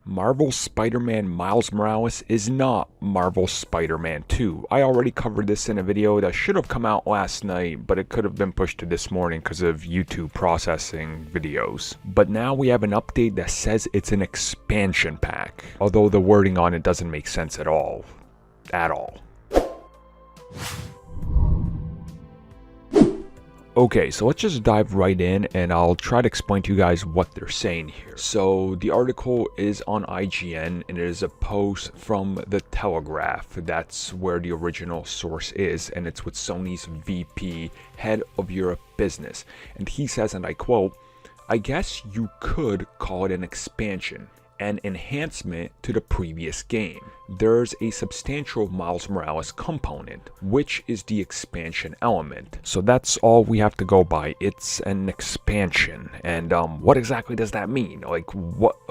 Marvel's Spider-Man Miles Morales is not Marvel's Spider-Man 2. I already covered this in a video that should have come out last night, but it could have been pushed to this morning because of YouTube processing videos. But now we have an update that says it's an expansion pack, although the wording on it doesn't make sense at all. Okay, so let's just dive right in and I'll try to explain to you guys what they're saying here. So the article is on IGN and it is a post from The Telegraph. That's where the original source is, and it's with Sony's VP, head of Europe business. And he says, and I quote, "I guess you could call it an expansion, an enhancement to the previous game. There's a substantial Miles Morales component, which is the expansion element." So that's all we have to go by. It's an expansion. And what exactly does that mean? Like,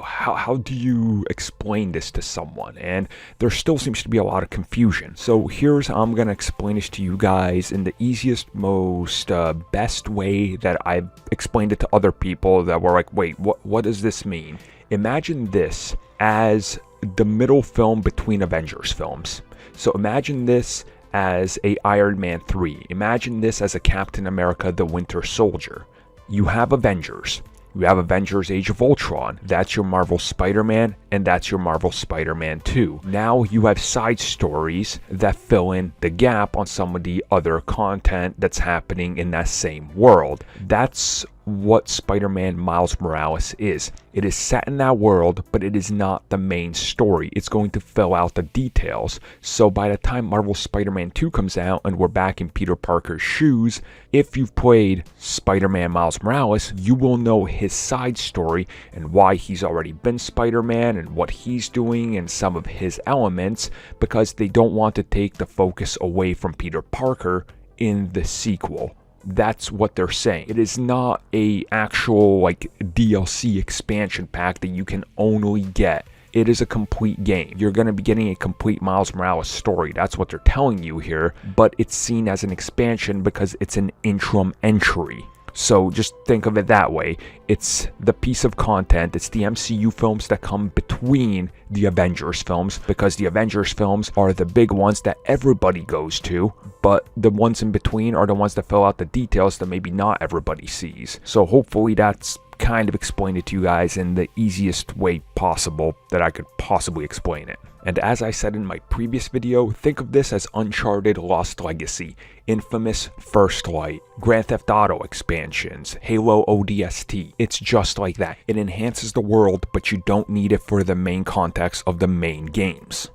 how do you explain this to someone? And there still seems to be a lot of confusion. So here's how I'm gonna explain this to you guys in the easiest, most best way that I've explained it to other people that were like, wait, what does this mean? Imagine this as the middle film between Avengers films. So imagine this as a Iron Man 3. Imagine this as a Captain America the Winter Soldier. You have Avengers. You have Avengers Age of Ultron. That's your Marvel Spider-Man, and that's your Marvel Spider-Man 2. Now you have side stories that fill in the gap on some of the other content that's happening in that same world. That's what Spider-Man Miles Morales is. It is set in that world, but it is not the main story. It's going to fill out the details. So by the time Marvel Spider-Man 2 comes out and we're back in Peter Parker's shoes, if you've played Spider-Man Miles Morales, you will know his side story and why he's already been Spider-Man and what he's doing and some of his elements, because they don't want to take the focus away from Peter Parker in the sequel. That's what they're saying. It is not a actual like DLC expansion pack that you can only get. It is a complete game. You're going to be getting a complete Miles Morales story. That's what they're telling you here, but it's seen as an expansion because it's an interim entry. So just think of it that way. It's the piece of content, it's the MCU films that come between the Avengers films, because the Avengers films are the big ones that everybody goes to, but the ones in between are the ones that fill out the details that maybe not everybody sees. So hopefully that's kind of explained it to you guys in the easiest way possible that I could possibly explain it. And as I said in my previous video, think of this as Uncharted Lost Legacy, Infamous First Light, Grand Theft Auto expansions, Halo ODST. It's just like that. It enhances the world, but you don't need it for the main context of the main games.